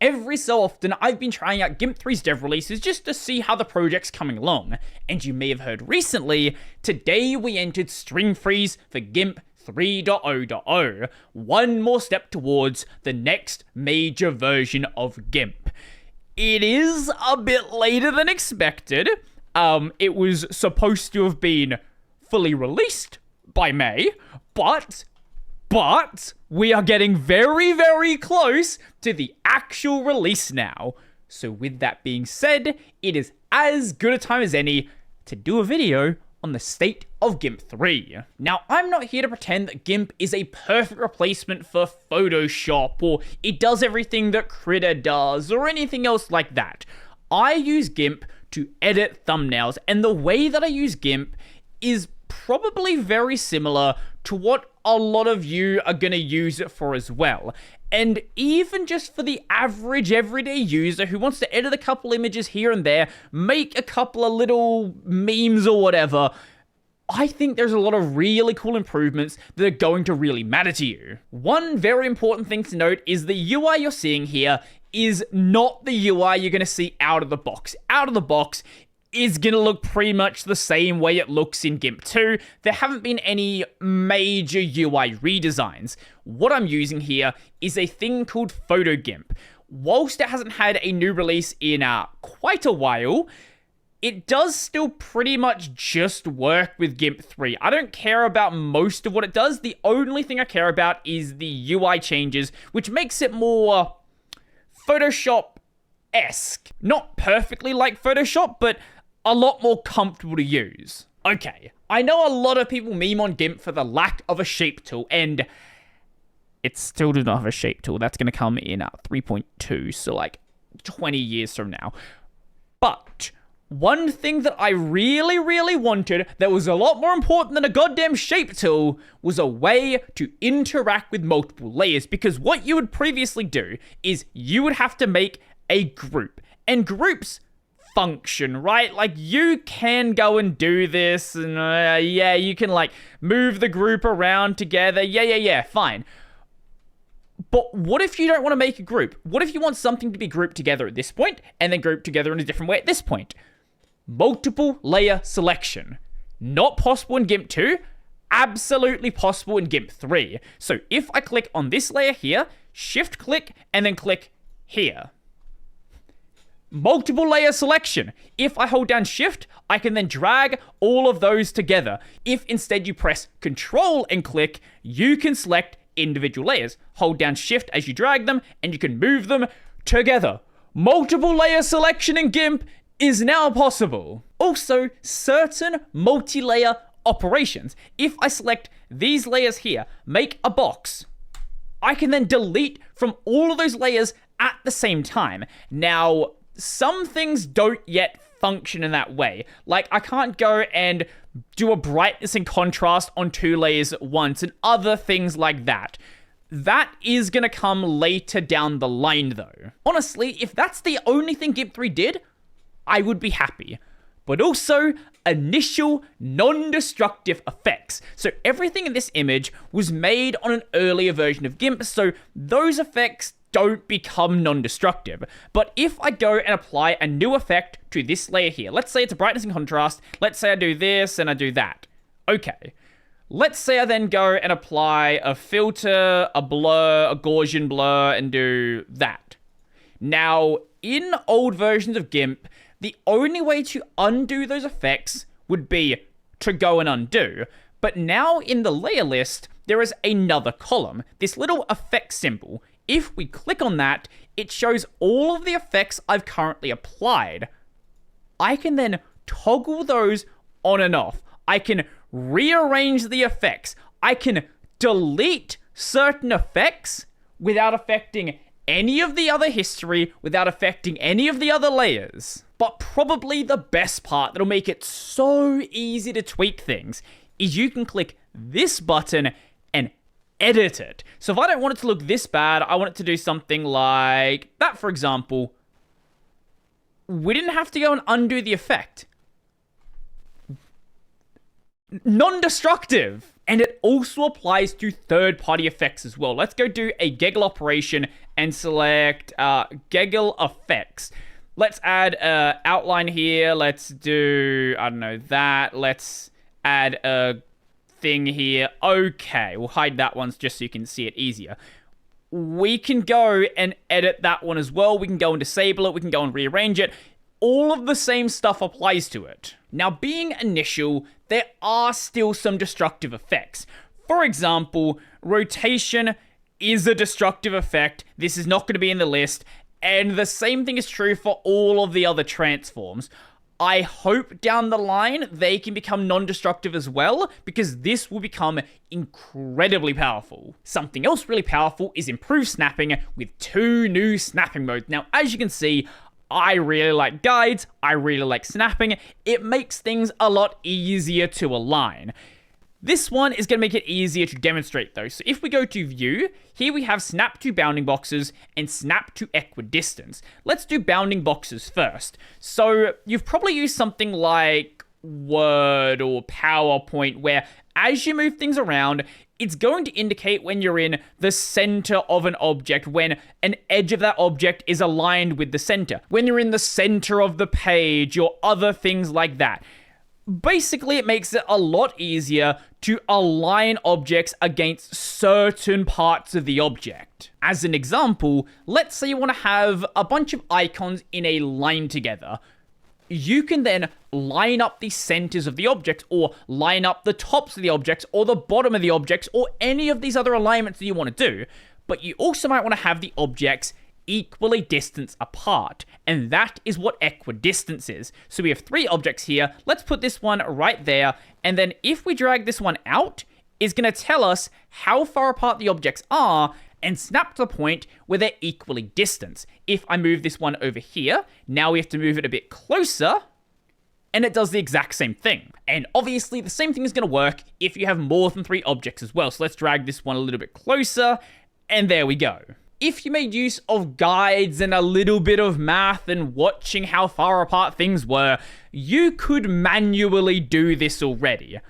Every so often, I've been trying out GIMP 3's dev releases just to see how the project's coming along, and you may have heard recently, today we entered string freeze for GIMP 3.0.0, one more step towards the next major version of GIMP. It is a bit later than expected. It was supposed to have been fully released by May, but we are getting very, very close to the actual release now. So with that being said, it is as good a time as any to do a video on the state of GIMP 3. Now, I'm not here to pretend that GIMP is a perfect replacement for Photoshop, or it does everything that Krita does, or anything else like that. I use GIMP to edit thumbnails, and the way that I use GIMP is probably very similar to what a lot of you are going to use it for as well. And even just for the average everyday user who wants to edit a couple images here and there, make a couple of little memes or whatever, I think there's a lot of really cool improvements that are going to really matter to you. One very important thing to note is the UI you're seeing here is not the UI you're going to see out of the box. Out of the box is going to look pretty much the same way it looks in GIMP 2. There haven't been any major UI redesigns. What I'm using here is a thing called PhotoGIMP. Whilst it hasn't had a new release in quite a while, it does still pretty much just work with GIMP 3. I don't care about most of what it does. The only thing I care about is the UI changes, which makes it more Photoshop-esque. Not perfectly like Photoshop, but a lot more comfortable to use. Okay, I know a lot of people meme on GIMP for the lack of a shape tool, and it still does not have a shape tool. That's going to come in 3.2, so like 20 years from now. But one thing that I really, really wanted that was a lot more important than a goddamn shape tool was a way to interact with multiple layers, because what you would previously do is you would have to make a group, and groups function, right? Like, you can go and do this, and yeah, you can like move the group around together. Yeah, fine. But what if you don't want to make a group? What if you want something to be grouped together at this point, and then grouped together in a different way at this point? Multiple layer selection. Not possible in GIMP 2, absolutely possible in GIMP 3. So if I click on this layer here, shift click, and then click here. Multiple layer selection. If I hold down shift, I can then drag all of those together. If instead you press control and click, you can select individual layers. Hold down shift as you drag them, and you can move them together. Multiple layer selection in GIMP is now possible. Also, certain multi-layer operations. If I select these layers here, make a box, I can then delete from all of those layers at the same time. Now, some things don't yet function in that way. Like, I can't go and do a brightness and contrast on 2 layers at once and other things like that. That is going to come later down the line, though. Honestly, if that's the only thing GIMP 3 did, I would be happy. But also, initial non-destructive effects. So everything in this image was made on an earlier version of GIMP, so those effects don't become non-destructive. But if I go and apply a new effect to this layer here, let's say it's a brightness and contrast, let's say I do this and I do that. Okay. Let's say I then go and apply a filter, a blur, a Gaussian blur, and do that. Now, in old versions of GIMP, the only way to undo those effects would be to go and undo. But now in the layer list, there is another column, this little effect symbol. If we click on that, it shows all of the effects I've currently applied. I can then toggle those on and off. I can rearrange the effects. I can delete certain effects without affecting any of the other history, without affecting any of the other layers. But probably the best part that'll make it so easy to tweak things is you can click this button and edit it. So if I don't want it to look this bad, I want it to do something like that, for example. We didn't have to go and undo the effect. Non-destructive. And it also applies to third-party effects as well. Let's go do a Geggle operation and select Geggle effects. Let's add an outline here. Let's do, I don't know, that. Let's add a thing here. Okay, we'll hide that one just so you can see it easier. We can go and edit that one as well. We can go and disable it. We can go and rearrange it. All of the same stuff applies to it. Now, being initial, there are still some destructive effects. For example, rotation is a destructive effect. This is not going to be in the list. And the same thing is true for all of the other transforms. I hope down the line they can become non-destructive as well, because this will become incredibly powerful. Something else really powerful is improved snapping with 2 new snapping modes. Now, as you can see, I really like guides, I really like snapping. It makes things a lot easier to align. This one is going to make it easier to demonstrate though. So if we go to view, here we have snap to bounding boxes and snap to equidistance. Let's do bounding boxes first. So you've probably used something like Word or PowerPoint where as you move things around, it's going to indicate when you're in the center of an object, when an edge of that object is aligned with the center, when you're in the center of the page, or other things like that. Basically, it makes it a lot easier to align objects against certain parts of the object. As an example, let's say you want to have a bunch of icons in a line together. You can then line up the centers of the objects, or line up the tops of the objects, or the bottom of the objects, or any of these other alignments that you want to do. But you also might want to have the objects equally distanced apart, and that is what equidistance is. So we have 3 objects here. Let's put this one right there, and then if we drag this one out, it's going to tell us how far apart the objects are, and snap to the point where they're equally distanced. If I move this one over here, now we have to move it a bit closer, and it does the exact same thing. And obviously, the same thing is going to work if you have more than 3 objects as well. So let's drag this one a little bit closer, and there we go. If you made use of guides and a little bit of math and watching how far apart things were, you could manually do this already.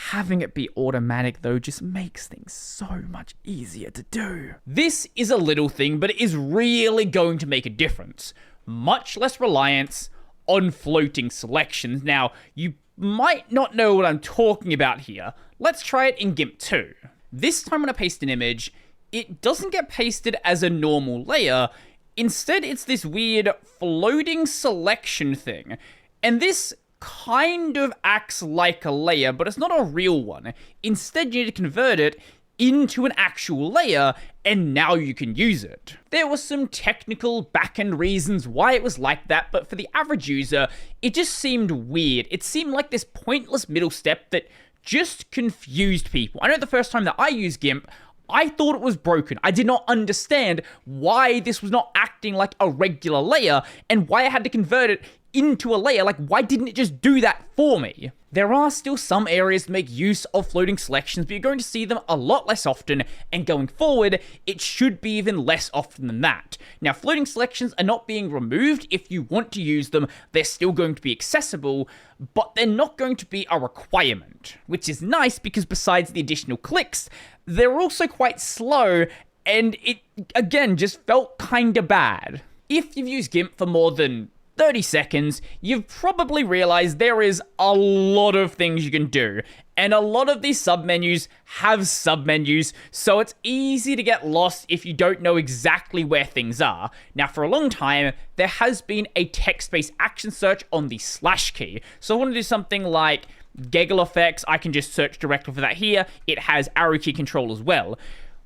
Having it be automatic, though, just makes things so much easier to do. This is a little thing, but it is really going to make a difference. Much less reliance on floating selections. Now, you might not know what I'm talking about here. Let's try it in GIMP 2. This time when I paste an image, it doesn't get pasted as a normal layer. Instead, it's this weird floating selection thing. And this kind of acts like a layer, but it's not a real one. Instead, you need to convert it into an actual layer, and now you can use it. There were some technical back-end reasons why it was like that, but for the average user, it just seemed weird. It seemed like this pointless middle step that just confused people. I know the first time that I used GIMP, I thought it was broken. I did not understand why this was not acting like a regular layer, and why I had to convert it into a layer. Like, why didn't it just do that for me? There are still some areas to make use of floating selections, but you're going to see them a lot less often, and going forward, it should be even less often than that. Now, floating selections are not being removed. If you want to use them, they're still going to be accessible, but they're not going to be a requirement, which is nice because besides the additional clicks, they're also quite slow, and it, again, just felt kinda bad. If you've used GIMP for more than 30 seconds, you've probably realized there is a lot of things you can do, and a lot of these submenus have submenus, so it's easy to get lost if you don't know exactly where things are. Now, for a long time, there has been a text-based action search on the slash key, so I want to do something like Geggle effects. I can just search directly for that here. It has arrow key control as well.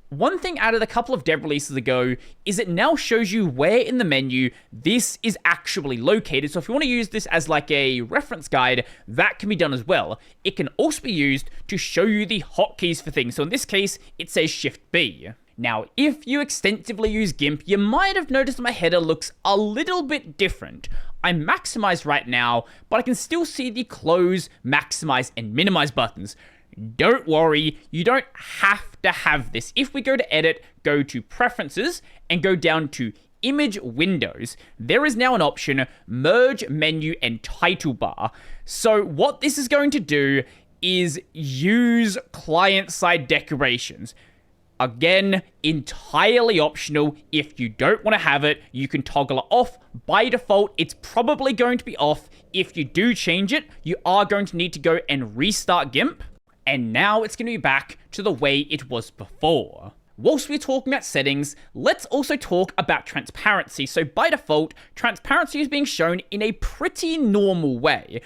One thing added a couple of dev releases ago is it now shows you where in the menu this is actually located. So if you want to use this as like a reference guide, that can be done as well. It can also be used to show you the hotkeys for things. So in this case, it says Shift B. Now, if you extensively use GIMP, you might have noticed my header looks a little bit different. I'm maximized right now, but I can still see the close, maximize, and minimize buttons. Don't worry, you don't have to have this. If we go to edit, go to preferences, and go down to image windows, there is now an option, merge menu and title bar. So what this is going to do is use client-side decorations. Again, entirely optional. If you don't want to have it, you can toggle it off. By default, it's probably going to be off. If you do change it, you are going to need to go and restart GIMP. And now it's going to be back to the way it was before. Whilst we're talking about settings, let's also talk about transparency. So by default, transparency is being shown in a pretty normal way.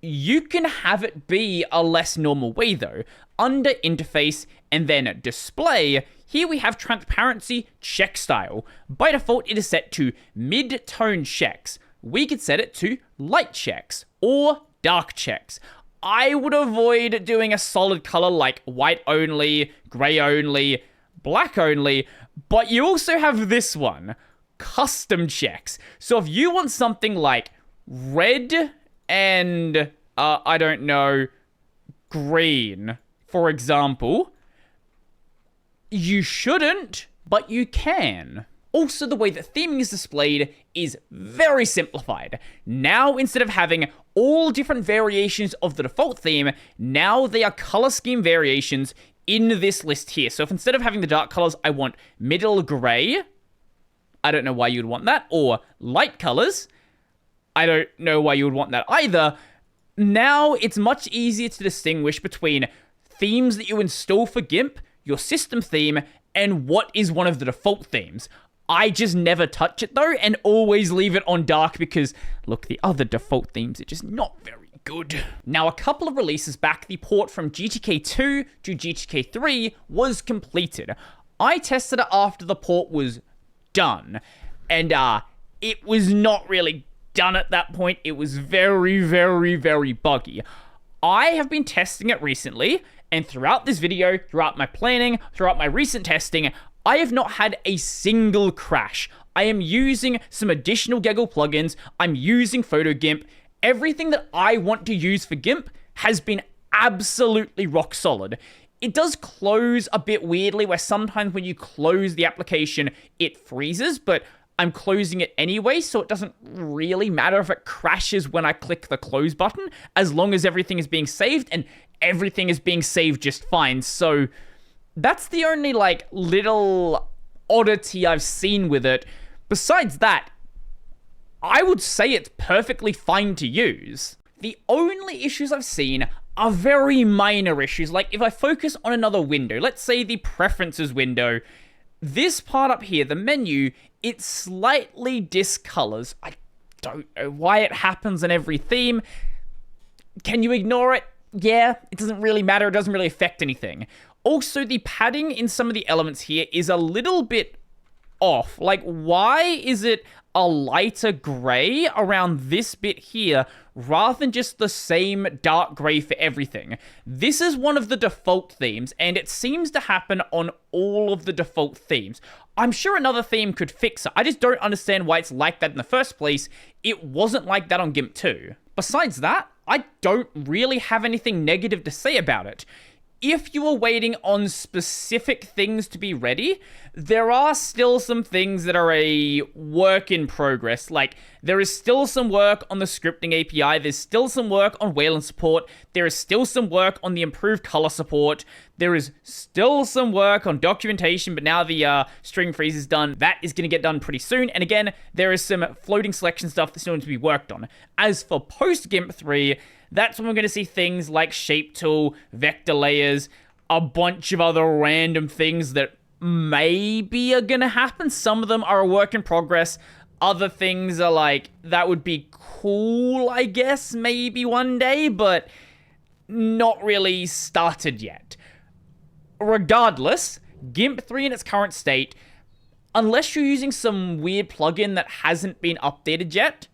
You can have it be a less normal way though. Under interface and then display, here we have transparency check style. By default, it is set to mid-tone checks. We could set it to light checks or dark checks. I would avoid doing a solid color like white only, gray only, black only, but you also have this one, custom checks. So if you want something like red and, I don't know, green, for example, you shouldn't, but you can. Also, the way that theming is displayed is very simplified. Now, instead of having all different variations of the default theme, now they are color scheme variations in this list here. So if instead of having the dark colors, I want middle gray, I don't know why you'd want that, or light colors, I don't know why you would want that either. Now, it's much easier to distinguish between themes that you install for GIMP, your system theme, and what is one of the default themes. I just never touch it though, and always leave it on dark because, look, the other default themes are just not very good. Now, a couple of releases back, the port from GTK 2 to GTK 3 was completed. I tested it after the port was done, and it was not really done at that point. It was very, very, very buggy. I have been testing it recently, and throughout this video, throughout my planning, throughout my recent testing, I have not had a single crash. I am using some additional Gaggle plugins. I'm using PhotoGIMP. Everything that I want to use for GIMP has been absolutely rock solid. It does close a bit weirdly, where sometimes when you close the application, it freezes, but I'm closing it anyway, so it doesn't really matter if it crashes when I click the close button, as long as everything is being saved, and everything is being saved just fine. So that's the only, like, little oddity I've seen with it. Besides that, I would say it's perfectly fine to use. The only issues I've seen are very minor issues. Like, if I focus on another window, let's say the preferences window, this part up here, the menu, it slightly discolors. I don't know why it happens in every theme. Can you ignore it? Yeah, it doesn't really matter. It doesn't really affect anything. Also, the padding in some of the elements here is a little bit off. Like, why is it a lighter gray around this bit here rather than just the same dark gray for everything? This is one of the default themes, and it seems to happen on all of the default themes. I'm sure another theme could fix it. I just don't understand why it's like that in the first place. It wasn't like that on GIMP 2. Besides that, I don't really have anything negative to say about it. If you are waiting on specific things to be ready, there are still some things that are a work in progress. Like, there is still some work on the scripting API, there's still some work on Wayland support, there is still some work on the improved color support, there is still some work on documentation, but now the string freeze is done. That is going to get done pretty soon. And again, there is some floating selection stuff that still needs to be worked on. As for post-GIMP 3, that's when we're going to see things like shape tool, vector layers, a bunch of other random things that maybe are going to happen. Some of them are a work in progress. Other things are like, that would be cool, I guess, maybe one day, but not really started yet. Regardless, GIMP 3 in its current state, unless you're using some weird plugin that hasn't been updated yet,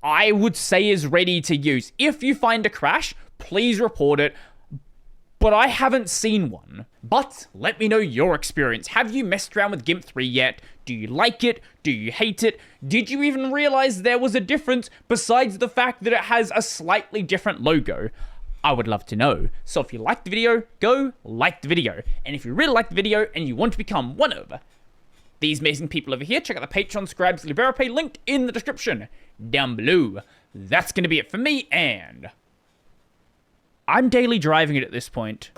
I would say is ready to use. If you find a crash, please report it, but I haven't seen one. But let me know your experience. Have you messed around with GIMP 3 yet? Do you like it? Do you hate it? Did you even realize there was a difference besides the fact that it has a slightly different logo? I would love to know. So if you liked the video, go like the video. And if you really liked the video and you want to become one of these amazing people over here, check out the Patreon, Scribes, LiberaPay, linked in the description down below. That's going to be it for me, and I'm daily driving it at this point.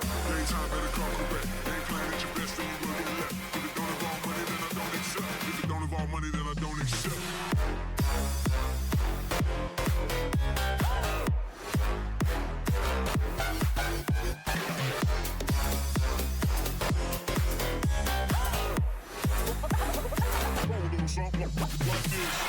Something like this.